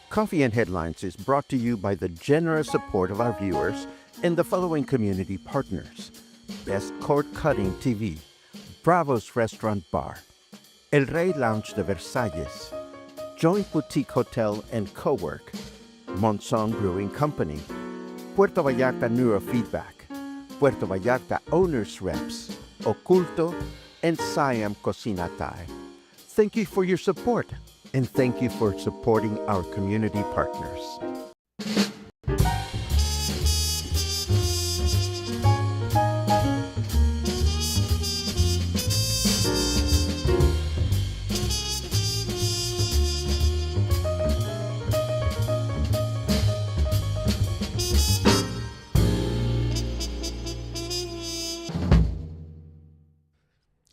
Coffee and Headlines is brought to you by the generous support of our viewers and the following community partners: Best Cord Cutting TV, Bravo's Restaurant Bar, El Rey Lounge de Versalles, Joint Boutique Hotel and Cowork, Monson Brewing Company, Puerto Vallarta Neurofeedback, Puerto Vallarta Owners Reps, Oculto, and Siam Cocina Thai. Thank you for your support, and thank you for supporting our community partners.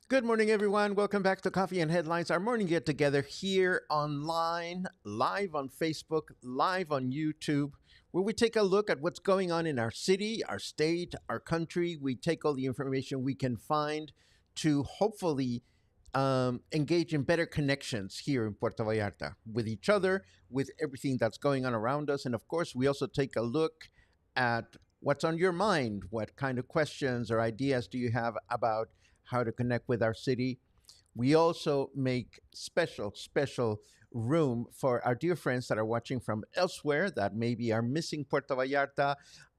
Good morning, everyone. Welcome back to Coffee and Headlines, our morning get together here online, live on Facebook, live on YouTube, where we take a look at what's going on in our city, our state, our country. We take all the information we can find to hopefully engage in better connections here in Puerto Vallarta with each other, with everything that's going on around us. And of course, we also take a look at what's on your mind. What kind of questions or ideas do you have about how to connect with our city? We also make special room for our dear friends that are watching from elsewhere that maybe are missing Puerto Vallarta,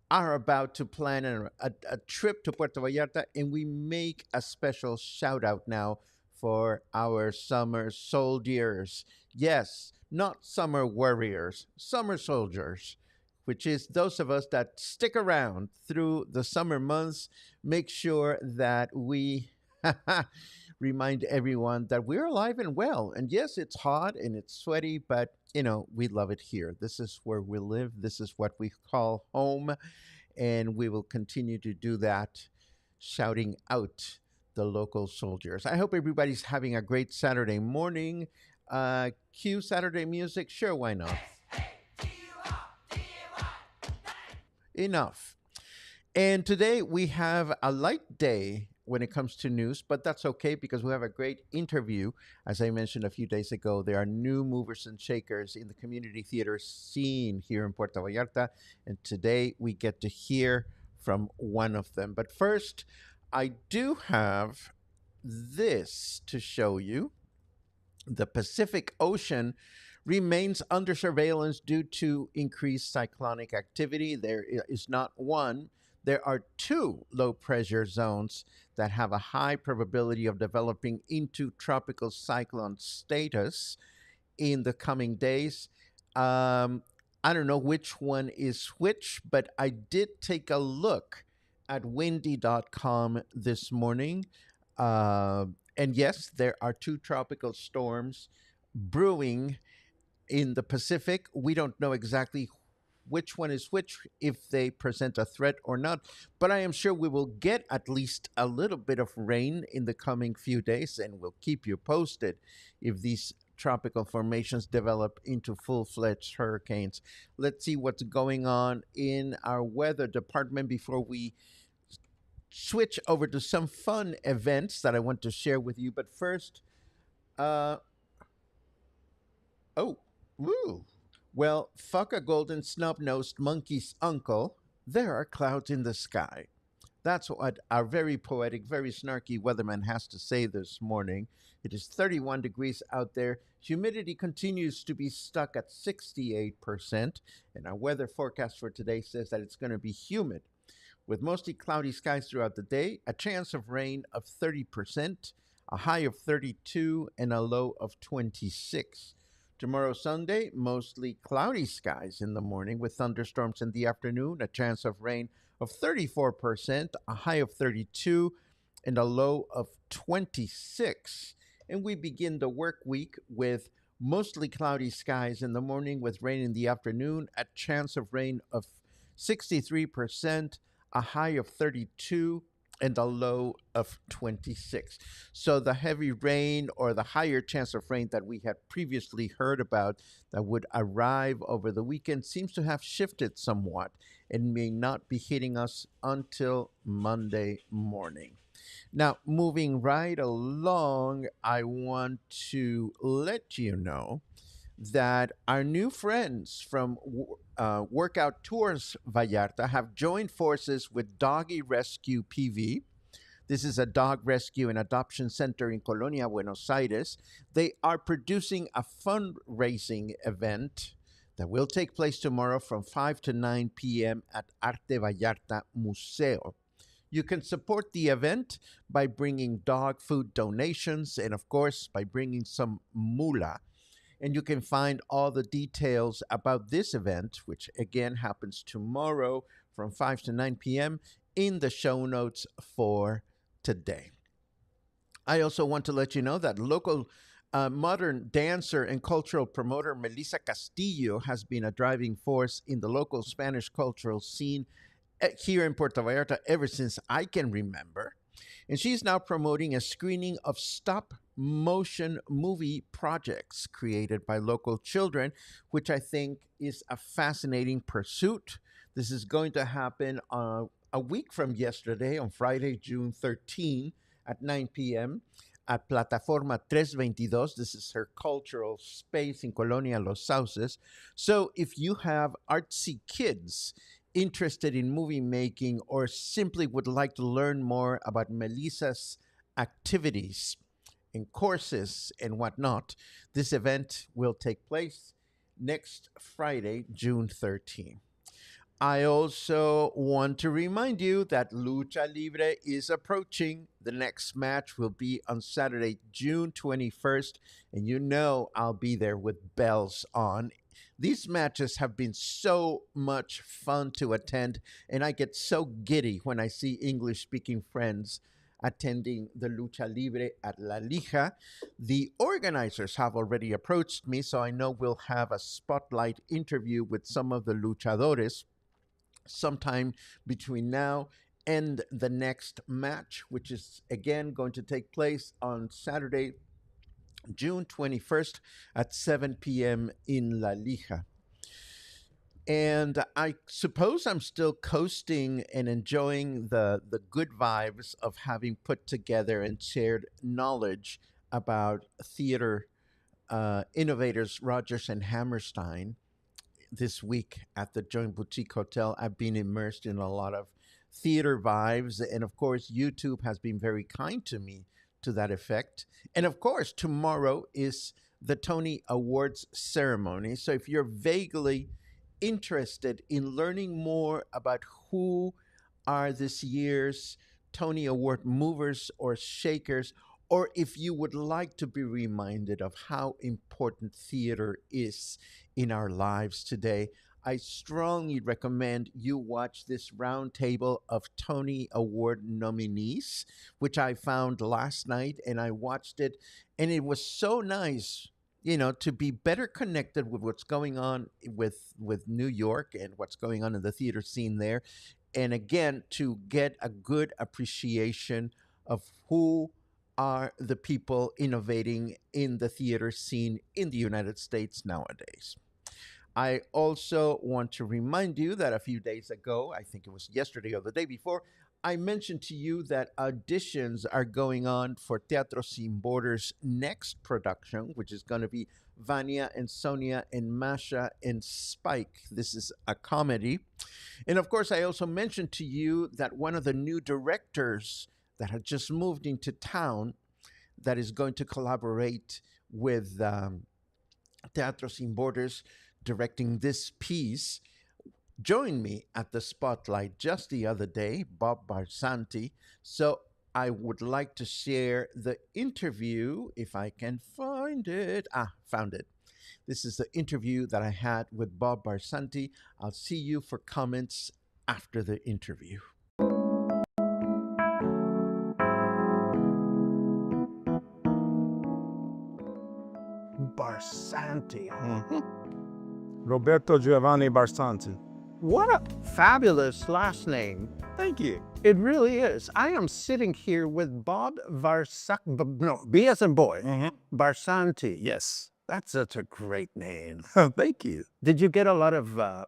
are about to plan a trip to Puerto Vallarta, and we make a special shout out now for our summer soldiers. Yes, not summer warriors, summer soldiers, which is those of us that stick around through the summer months, make sure that we remind everyone that we're alive and well. And yes, it's hot and it's sweaty, but we love it here. This is where we live. This is what we call home. And we will continue to do that, shouting out the local soldiers. I hope everybody's having a great Saturday morning. Cue Saturday music. Sure, why not? Enough. And today we have a light day when it comes to news, but that's okay because we have a great interview. As I mentioned a few days ago, there are new movers and shakers in the community theater scene here in Puerto Vallarta, and today we get to hear from one of them. But first, I do have this to show you. The Pacific Ocean remains under surveillance due to increased cyclonic activity. There is not one, there are two low pressure zones that have a high probability of developing into tropical cyclone status in the coming days. I don't know which one is which, but I did take a look at windy.com this morning. And yes, there are two tropical storms brewing in the Pacific. We don't know exactly which one is which, if they present a threat or not, but I am sure we will get at least a little bit of rain in the coming few days, and we'll keep you posted if these tropical formations develop into full-fledged hurricanes. Let's see what's going on in our weather department before we switch over to some fun events that I want to share with you. But first, well, fuck a golden snub-nosed monkey's uncle. There are clouds in the sky. That's what our very poetic, very snarky weatherman has to say this morning. It is 31 degrees out there. Humidity continues to be stuck at 68%. And our weather forecast for today says that it's going to be humid, with mostly cloudy skies throughout the day, a chance of rain of 30%, a high of 32, and a low of 26. Tomorrow, Sunday, mostly cloudy skies in the morning with thunderstorms in the afternoon, a chance of rain of 34%, a high of 32, and a low of 26. And we begin the work week with mostly cloudy skies in the morning with rain in the afternoon, a chance of rain of 63%, a high of 32, and a low of 26. So the heavy rain or the higher chance of rain that we had previously heard about that would arrive over the weekend seems to have shifted somewhat and may not be hitting us until Monday morning. Now, moving right along, I want to let you know that our new friends from Workout Tours Vallarta have joined forces with Doggy Rescue PV. This is a dog rescue and adoption center in Colonia, Buenos Aires. They are producing a fundraising event that will take place tomorrow from 5 to 9 p.m. at Arte Vallarta Museo. You can support the event by bringing dog food donations and, of course, by bringing some mula. And you can find all the details about this event, which again happens tomorrow from 5 to 9 p.m., in the show notes for today. I also want to let you know that local modern dancer and cultural promoter Melissa Castillo has been a driving force in the local Spanish cultural scene here in Puerto Vallarta ever since I can remember. And she's now promoting a screening of stop motion movie projects created by local children, which I think is a fascinating pursuit. This is going to happen a week from yesterday, on Friday, June 13, at 9 p.m. at Plataforma 322. This is her cultural space in Colonia Los Sauces. So if you have artsy kids interested in movie making or simply would like to learn more about Melissa's activities and courses and whatnot, this event will take place next Friday, June 13. I also want to remind you that Lucha Libre is approaching. The next match will be on Saturday, June 21st, and you know I'll be there with bells on. These matches have been so much fun to attend, and I get so giddy when I see English speaking friends attending the Lucha Libre at La Lija. The organizers have already approached me, so I know we'll have a spotlight interview with some of the luchadores sometime between now and the next match, which is again going to take place on Saturday, June 21st at 7 p.m. in La Lija. And I suppose I'm still coasting and enjoying the good vibes of having put together and shared knowledge about theater innovators Rogers and Hammerstein this week at the Joint Boutique Hotel. I've been immersed in a lot of theater vibes. And of course, YouTube has been very kind to me to that effect. And of course, tomorrow is the Tony Awards ceremony. So if you're vaguely interested in learning more about who are this year's Tony Award movers or shakers, or if you would like to be reminded of how important theater is in our lives today, I strongly recommend you watch this roundtable of Tony Award nominees, which I found last night, and I watched it, and it was so nice, to be better connected with what's going on with New York and what's going on in the theater scene there, and again to get a good appreciation of who are the people innovating in the theater scene in the United States nowadays. I also want to remind you that a few days ago, I think it was yesterday or the day before, I mentioned to you that auditions are going on for Teatro Sin Borders' next production, which is going to be Vania and Sonia and Masha and Spike. This is a comedy. And of course, I also mentioned to you that one of the new directors that had just moved into town that is going to collaborate with Theatro Sin Borders directing this piece joined me at the spotlight just the other day, Bob Barsanti. So I would like to share the interview if I can find it. Found it. This is the interview that I had with Bob Barsanti. I'll see you for comments after the interview. Barsanti. Roberto Giovanni Barsanti. What a fabulous last name. Thank you. It really is. I am sitting here with Bob B as in boy, Barsanti. Yes. That's such a great name. Thank you. Did you get a lot of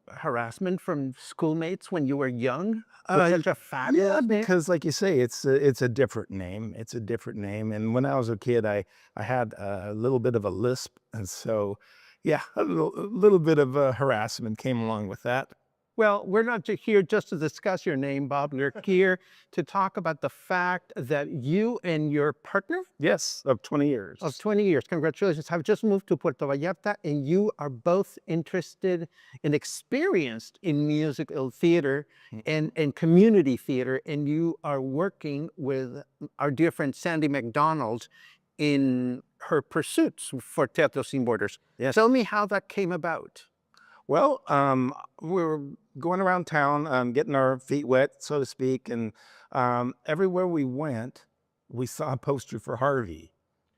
harassment from schoolmates when you were young? With such a fabulous name? because like you say, it's a different name. It's a different name. And when I was a kid, I had a little bit of a lisp, and so yeah, a little bit of harassment came along with that. Well, we're not here just to discuss your name, Bob. We're here to talk about the fact that you and your partner Yes, of 20 of years. 20 years, congratulations, have just moved to Puerto Vallarta, and you are both interested and experienced in musical theater and community theater, and you are working with our dear friend Sandy McDonald in her pursuits for Teatro Sin Borders. Yes. Tell me how that came about. Well, we were going around town, getting our feet wet, so to speak, and everywhere we went, we saw a poster for Harvey.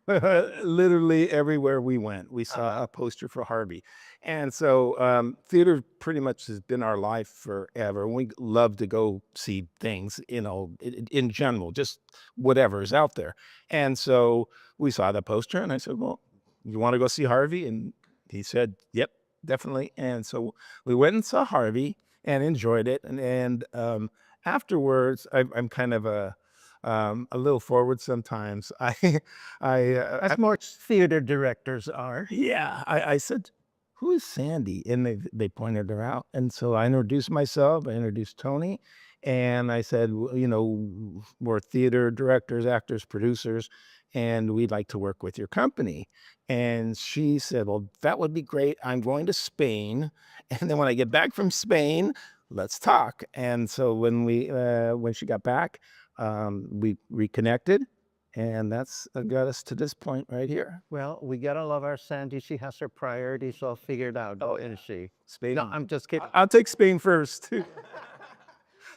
Literally everywhere we went, we saw a poster for Harvey. And so theater pretty much has been our life forever. We love to go see things, in general, just whatever is out there. And so we saw the poster, and I said, well, you want to go see Harvey? And he said, yep, definitely. And so we went and saw Harvey and enjoyed it. And afterwards, I'm kind of a little forward sometimes. As most theater directors are. Yeah, I said, "Who is Sandy?" And they pointed her out, and so I introduced myself. I introduced Tony, and I said, we're theater directors, actors, producers, and we'd like to work with your company." And she said, "Well, that would be great. I'm going to Spain, and then when I get back from Spain, let's talk." And so when she got back, we reconnected, and that's got us to this point right here. Well, we gotta love our Sandy. She has her priorities all figured out, Oh, isn't she? Spain. No, I'm just kidding. I'll take Spain first.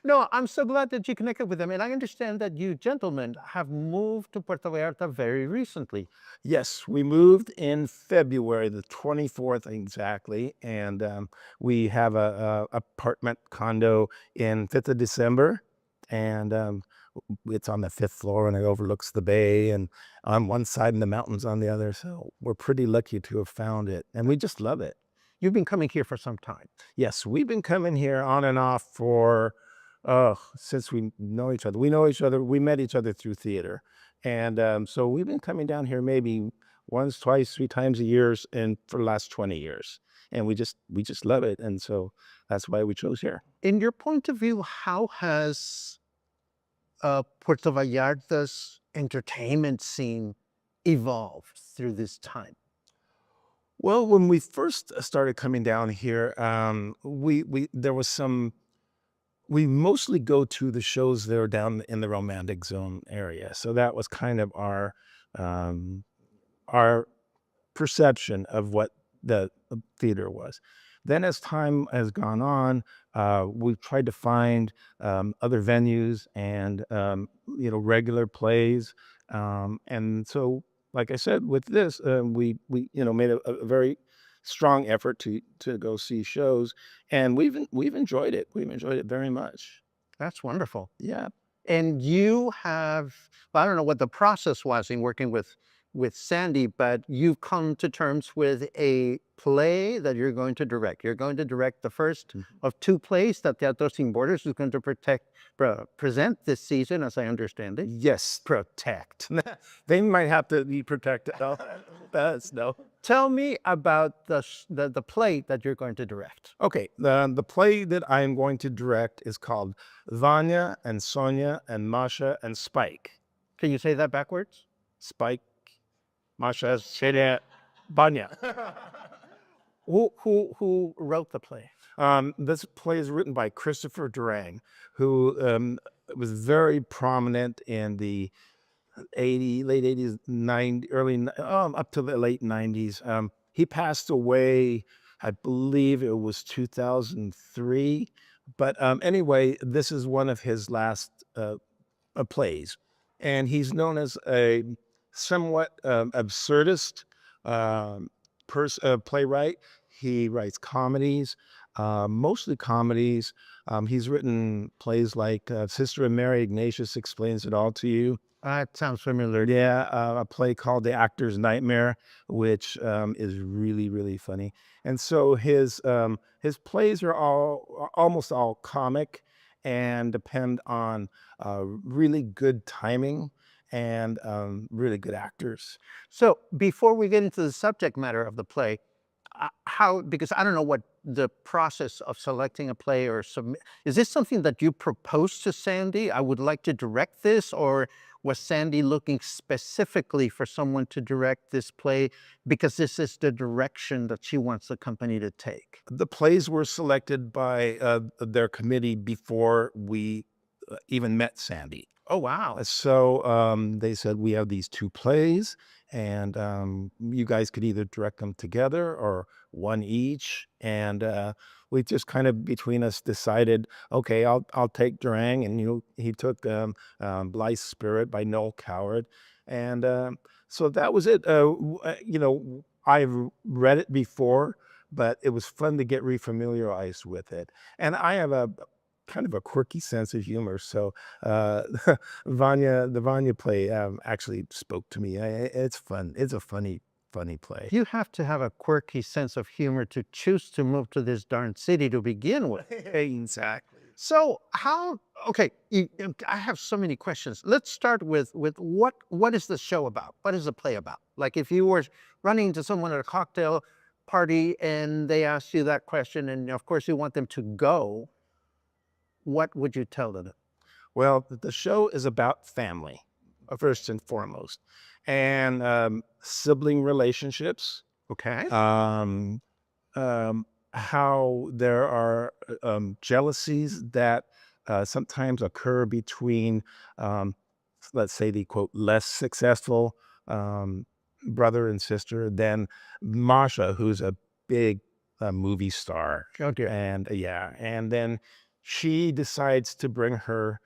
No, I'm so glad that you connected with them. And I understand that you gentlemen have moved to Puerto Vallarta very recently. Yes, we moved in February, the 24th exactly, and we have a apartment condo in 5th of December, and it's on the 5th floor, and it overlooks the bay, and on one side and the mountains on the other. So we're pretty lucky to have found it, and we just love it. You've been coming here for some time. Yes, we've been coming here on and off for since we know each other. We know each other. We met each other through theater, and so we've been coming down here maybe once, twice, three times a year, and for the last 20 years, and we just love it, and so that's why we chose here. In your point of view, how has Puerto Vallarta's entertainment scene evolved through this time? Well, when we first started coming down here, we there was some. We mostly go to the shows that are down in the romantic zone area, so that was kind of um, our perception of what the theater was. Then, as time has gone on, we've tried to find other venues and regular plays, and so, like I said, with this, we made a very strong effort to go see shows, and we've enjoyed it. We've enjoyed it very much. That's wonderful. Yeah. And you have, well, I don't know what the process was in working with Sandy, but you've come to terms with a play that you're going to direct. You're going to direct the first of two plays that Theatro Sin Borders is going to present this season, as I understand it. Yes, protect. They might have to be protected. No, that's no. Tell me about the play that you're going to direct. Okay, the play that I am going to direct is called Vanya and Sonia and Masha and Spike. Can you say that backwards? Spike, Masha, Sonia, Vanya. Who wrote the play? This play is written by Christopher Durang, who was very prominent in the late 80s, up to the late 90s. He passed away, I believe it was 2003. But anyway, this is one of his last plays. And he's known as a somewhat absurdist playwright. He writes comedies, mostly comedies. He's written plays like Sister of Mary Ignatius Explains It All to You. That sounds familiar. Yeah, a play called The Actor's Nightmare, which is really, really funny. And so his plays are almost all comic and depend on really good timing and really good actors. So before we get into the subject matter of the play, how, because I don't know what the process of selecting a play or submit, is this something that you proposed to Sandy? I would like to direct this, or was Sandy looking specifically for someone to direct this play because this is the direction that she wants the company to take? The plays were selected by their committee before we even met Sandy. Oh, wow. So they said, we have these two plays, and you guys could either direct them together or one each. And we just kind of between us decided, okay, I'll take Durang, and he took Blythe's Spirit by Noel Coward, and so that was it. I've read it before, but it was fun to get refamiliarized with it, and I have a kind of a quirky sense of humor. So the Vanya play actually spoke to me. It's fun. It's a funny play. You have to have a quirky sense of humor to choose to move to this darn city to begin with. Exactly. So okay, I have so many questions. Let's start with what is the show about? What is the play about? Like if you were running into someone at a cocktail party and they asked you that question, and of course you want them to go, what would you tell them? Well, the show is about family, first and foremost, and sibling relationships. Okay. How there are jealousies that sometimes occur between, let's say, the quote less successful brother and sister than Masha, who's a big movie star. Okay. And and then she decides to bring her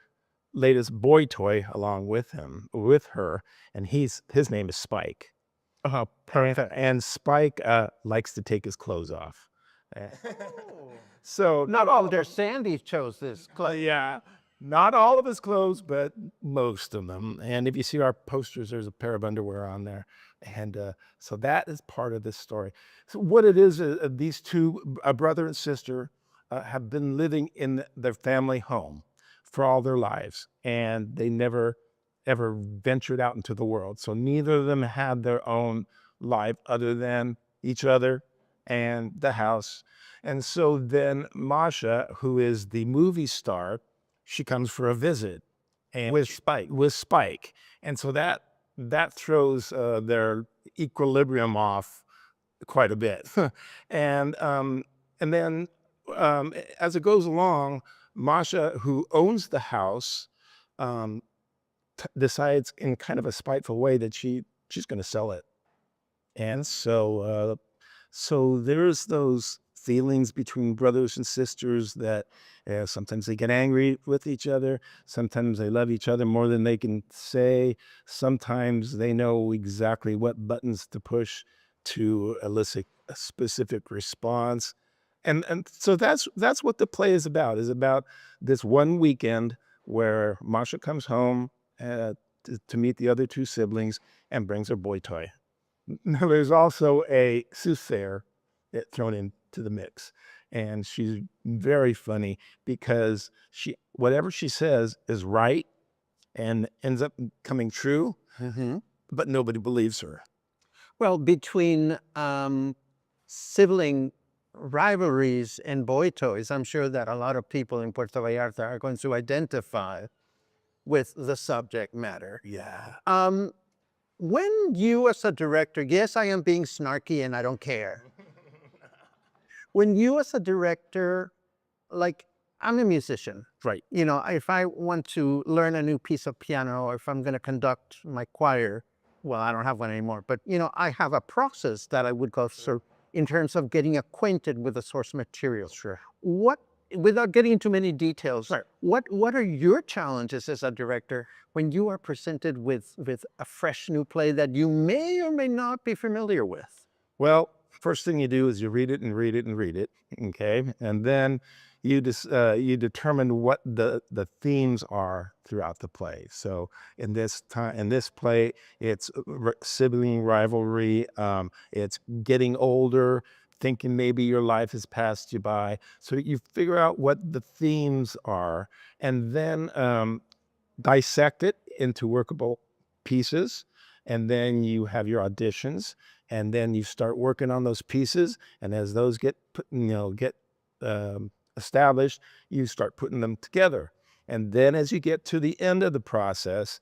latest boy toy along with her, and his name is Spike. Perfect. And Spike likes to take his clothes off. Oh. So Not all their Sandy chose this. yeah, not all of his clothes, but most of them. And if you see our posters, there's a pair of underwear on there. And so that is part of this story. So what it is, these two, a brother and sister, have been living in their family home for all their lives, and they never ever ventured out into the world. So neither of them had their own life other than each other and the house. And so then Masha, who is the movie star, she comes for a visit, and with Spike. And so that throws their equilibrium off quite a bit. and then as it goes along, Masha, who owns the house, decides in kind of a spiteful way that she's going to sell it. And so there's those feelings between brothers and sisters that sometimes they get angry with each other. Sometimes they love each other more than they can say. Sometimes they know exactly what buttons to push to elicit a specific response. And so that's what the play is about this one weekend where Masha comes home to meet the other two siblings and brings her boy toy. Now, there's also a soothsayer thrown into the mix, and she's very funny because whatever she says is right and ends up coming true, but nobody believes her. Well, between sibling rivalries and boy toys, I'm sure that a lot of people in Puerto Vallarta are going to identify with the subject matter. Yeah. When you as a director, yes, I am being snarky and I don't care. When you as a director, like I'm a musician. Right. If I want to learn a new piece of piano, or if I'm going to conduct my choir, well, I don't have one anymore, but I have a process that I would go through in terms of getting acquainted with the source material. Sure. Without getting into many details, right, what are your challenges as a director when you are presented with a fresh new play that you may or may not be familiar with? Well, first thing you do is you read it and read it and read it, okay? And then you determine what the themes are throughout the play. So in this play, it's sibling rivalry, it's getting older, thinking maybe your life has passed you by. So you figure out what the themes are, and then dissect it into workable pieces, and then you have your auditions, and then you start working on those pieces, and as those get established, you start putting them together. And then as you get to the end of the process,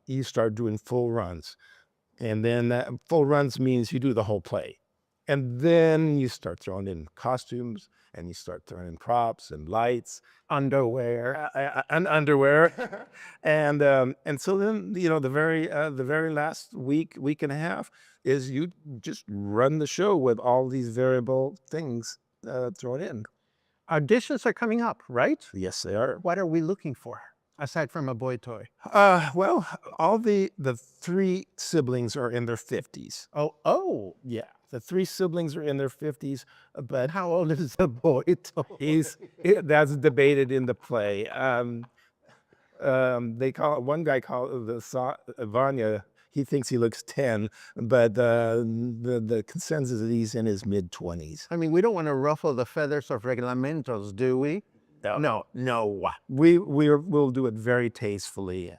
you start doing full runs. And then that full runs means you do the whole play. And then you start throwing in costumes, and you start throwing in props and lights, underwear, and so then the very last week and a half is you just run the show with all these variable things thrown in. Auditions are coming up, right? Yes, they are. What are we looking for aside from a boy toy? Well, all the three siblings are in their 50s. Oh, Yeah, the three siblings are in their 50s, but how old is the boy toy? that's debated in the play. They call one guy called Vanya. He thinks he looks 10, but the consensus is he's in his mid-20s. I mean, we don't want to ruffle the feathers of reglamentos, do we? No. We'll do it very tastefully,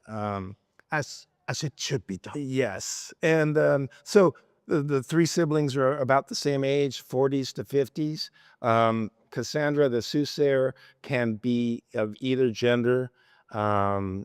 As it should be done. yes. And so the three siblings are about the same age, 40s to 50s. Cassandra, the soothsayer, can be of either gender. So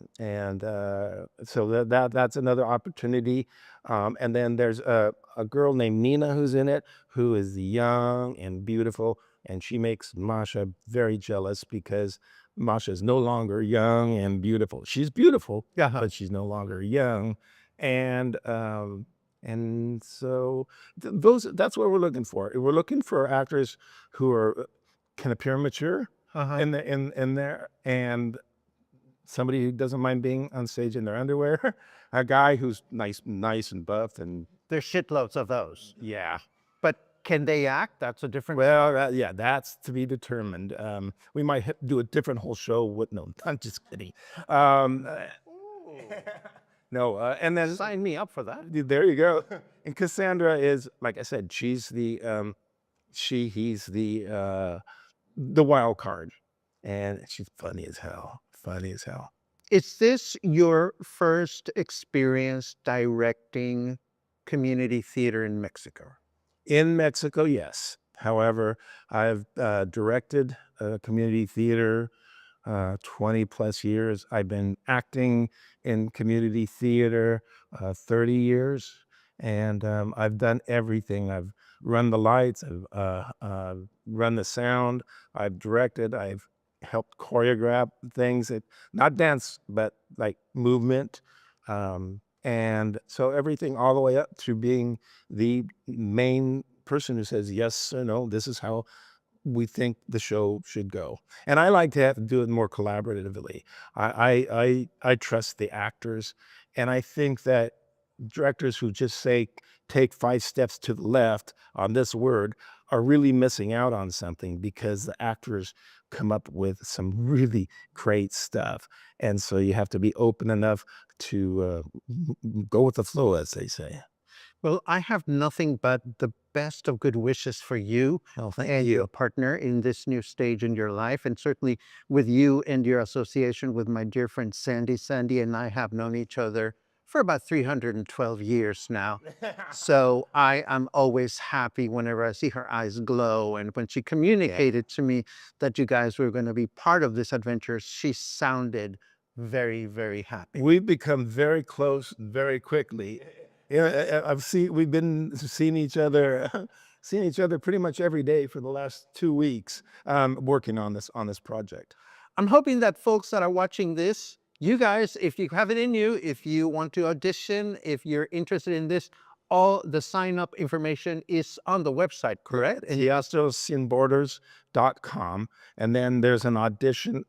that's another opportunity. And then there's a girl named Nina who's in it, who is young and beautiful, and she makes Masha very jealous because Masha is no longer young and beautiful. She's beautiful, but she's no longer young. And so that's what we're looking for. We're looking for actors who can appear mature in there, and somebody who doesn't mind being on stage in their underwear, a guy who's nice and buff, and there's shitloads of those. yeah. But can they act? That's a different. Well, yeah, that's to be determined. We might do a different whole show with no. I'm just kidding. No, and then sign me up for that. There you go. And Cassandra is, like I said, he's the wild card, and she's funny as hell. Is this your first experience directing community theater in Mexico? In Mexico, yes. However, I've directed community theater 20 plus years. I've been acting in community theater 30 years, and I've done everything. I've run the lights, I've run the sound, I've directed, I've helped choreograph things, not dance, but like movement. And so everything all the way up to being the main person who says yes or no, this is how we think the show should go. And I like to have to do it more collaboratively. I trust the actors, and I think that directors who just say take 5 steps to the left on this word are really missing out on something, because the actors come up with some really great stuff. And so you have to be open enough to go with the flow, as they say. Well, I have nothing but the best of good wishes for you and your partner in this new stage in your life, and certainly with you and your association with my dear friend Sandy. Sandy and I have known each other for about 312 years now. So I am always happy whenever I see her eyes glow. And when she communicated to me that you guys were going to be part of this adventure, she sounded very, very happy. We've become very close very quickly. Yeah, we've been seeing each other pretty much every day for the last 2 weeks, working on this project. I'm hoping that folks that are watching this, you guys, if you have it in you, if you want to audition, if you're interested in this, all the sign-up information is on the website, correct? Theatro Sin Borders.com, and then there's an audition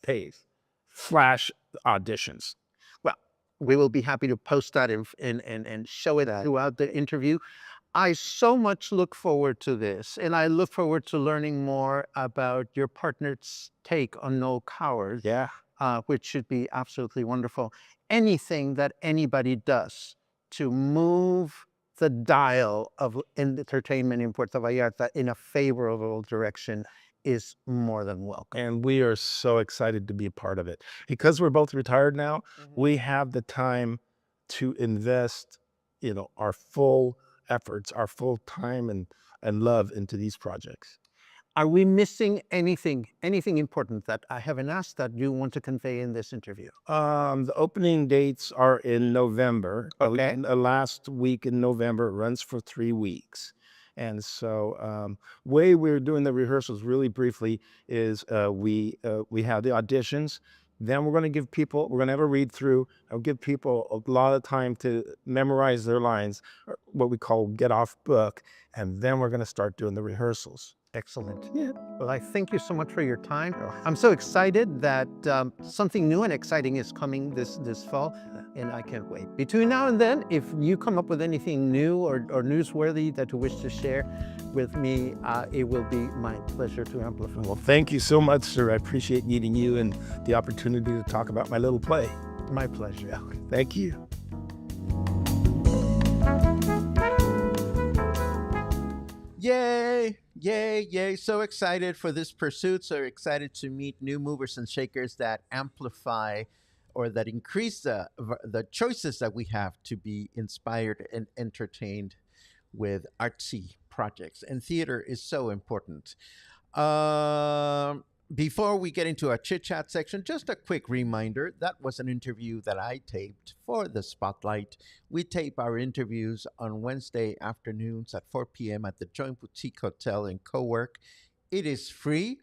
page /auditions. Well, we will be happy to post that and show it throughout the interview. I so much look forward to this, and I look forward to learning more about your partner's take on No Cowards, Yeah. which should be absolutely wonderful. Anything that anybody does to move the dial of entertainment in Puerto Vallarta in a favorable direction is more than welcome. And we are so excited to be a part of it. Because we're both retired now, we have the time to invest, our full efforts, our full time and love into these projects. Are we missing anything important that I haven't asked that you want to convey in this interview? The opening dates are in November. Okay. The last week in November. It runs for 3 weeks. And so, way we're doing the rehearsals really briefly is we have the auditions. Then we're going to have a read through. I'll give people a lot of time to memorize their lines, or what we call get off book. And then we're going to start doing the rehearsals. Excellent. Yeah. Well, I thank you so much for your time. I'm so excited that something new and exciting is coming this fall, and I can't wait. Between now and then, if you come up with anything new or newsworthy that you wish to share with me, it will be my pleasure to amplify. Well, thank you so much, sir. I appreciate meeting you and the opportunity to talk about my little play. My pleasure. Yeah. Thank you. Yay, yay, yay. So excited for this pursuit. So excited to meet new movers and shakers that amplify or that increase the choices that we have to be inspired and entertained with artsy projects. And theater is so important. Before we get into our chit chat section, just a quick reminder that was an interview that I taped for the Spotlight. We tape our interviews on Wednesday afternoons at 4 p.m. at the Joint Boutique Hotel in Cowork. It is free.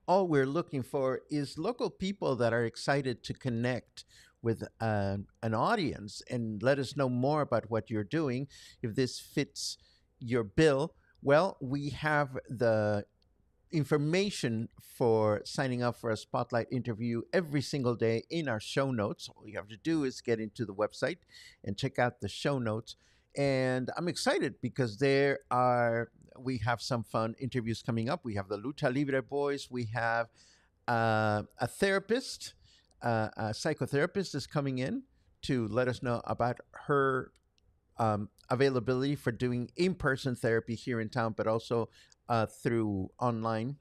All we're looking for is local people that are excited to connect with an audience and let us know more about what you're doing. If this fits your bill, well, we have the information for signing up for a Spotlight interview every single day in our show notes. All you have to do is get into the website and check out the show notes. And I'm excited because we have some fun interviews coming up. We have the Lucha Libre boys. We have a therapist, a psychotherapist is coming in to let us know about her availability for doing in-person therapy here in town, but also through online.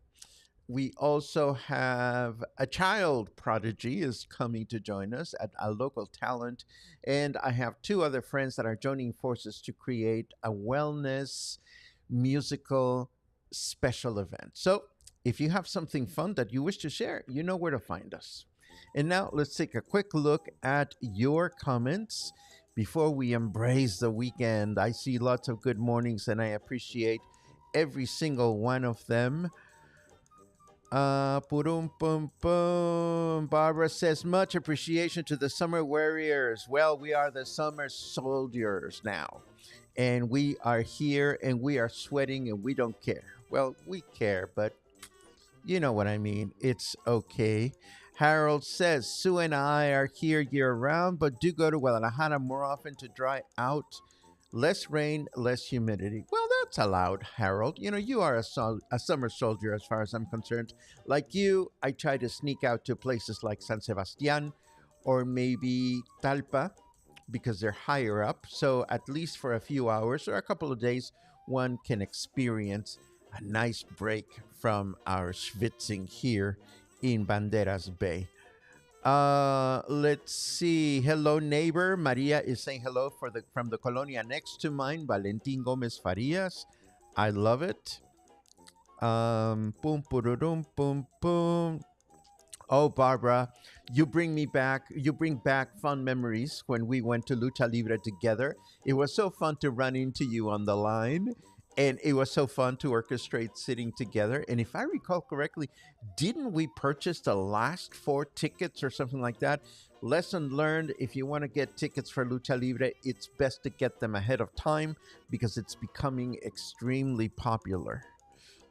We also have a child prodigy is coming to join us at a local talent. And I have two other friends that are joining forces to create a wellness musical special event. So if you have something fun that you wish to share, you know where to find us. And now let's take a quick look at your comments before we embrace the weekend. I see lots of good mornings and I appreciate every single one of them. Pum pum. Barbara says, much appreciation to the summer warriors. Well, we are the summer soldiers now. And we are here and we are sweating and we don't care. Well, we care, but you know what I mean. It's okay. Harold says, Sue and I are here year round, but do go to Guadalajara more often to dry out. Less rain, less humidity. Well, that's allowed, Harold. You know, you are a summer soldier as far as I'm concerned. Like you, I try to sneak out to places like San Sebastian or maybe Talpa because they're higher up. So at least for a few hours or a couple of days, one can experience a nice break from our schwitzing here in Banderas Bay. Let's see. Hello, neighbor. Maria is saying hello from the colonia next to mine, Valentin Gomez Farias. I love it. Boom, pum, boom, boom. Oh, Barbara, you bring back fun memories when we went to Lucha Libre together. It was so fun to run into you on the line. And it was so fun to orchestrate sitting together. And if I recall correctly, didn't we purchase the last 4 tickets or something like that? Lesson learned, if you want to get tickets for Lucha Libre, it's best to get them ahead of time because it's becoming extremely popular.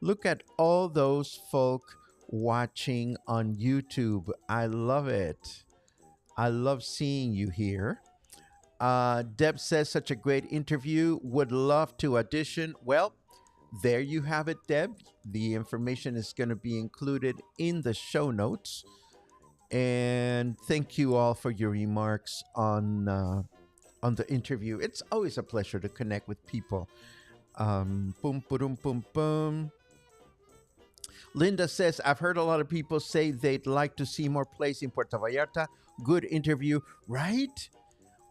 Look at all those folk watching on YouTube. I love it. I love seeing you here. Deb says, such a great interview. Would love to audition. Well, there you have it, Deb. The information is going to be included in the show notes. And thank you all for your remarks on the interview. It's always a pleasure to connect with people. Boom, boom, boom, boom. Linda says, I've heard a lot of people say they'd like to see more plays in Puerto Vallarta. Good interview, right?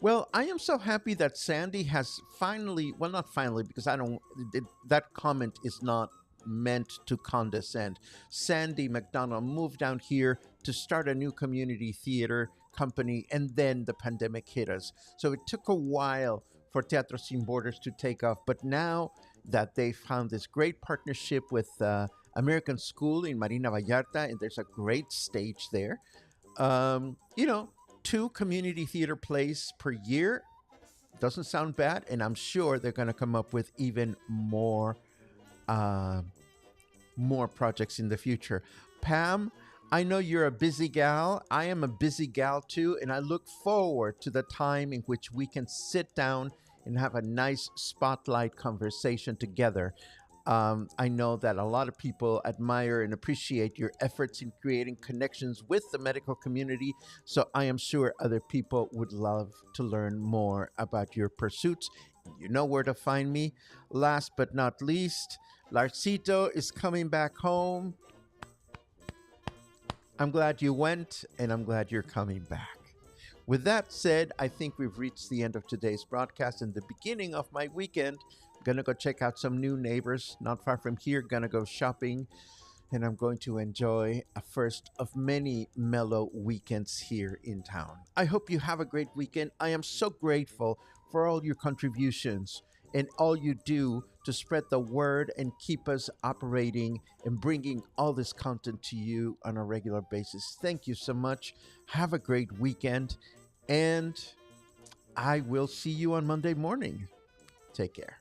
Well, I am so happy that Sandy has finally, well, not finally, because that comment is not meant to condescend. Sandy McDonald moved down here to start a new community theater company, and then the pandemic hit us. So it took a while for Teatro Sin Borders to take off, but now that they found this great partnership with American School in Marina Vallarta, and there's a great stage there, you know, 2 community theater plays per year doesn't sound bad, and I'm sure they're going to come up with even more projects in the future. Pam, I know you're a busy gal. I am a busy gal too, and I look forward to the time in which we can sit down and have a nice spotlight conversation together. I know that a lot of people admire and appreciate your efforts in creating connections with the medical community, so I am sure other people would love to learn more about your pursuits. You know where to find me. Last but not least, Larcito is coming back home. I'm glad you went, and I'm glad you're coming back. With that said, I think we've reached the end of today's broadcast and the beginning of my weekend. Gonna go check out some new neighbors not far from here. Gonna go shopping, and I'm going to enjoy a first of many mellow weekends here in town. I hope you have a great weekend. I am so grateful for all your contributions and all you do to spread the word and keep us operating and bringing all this content to you on a regular basis. Thank you so much. Have a great weekend, and I will see you on Monday morning. Take care.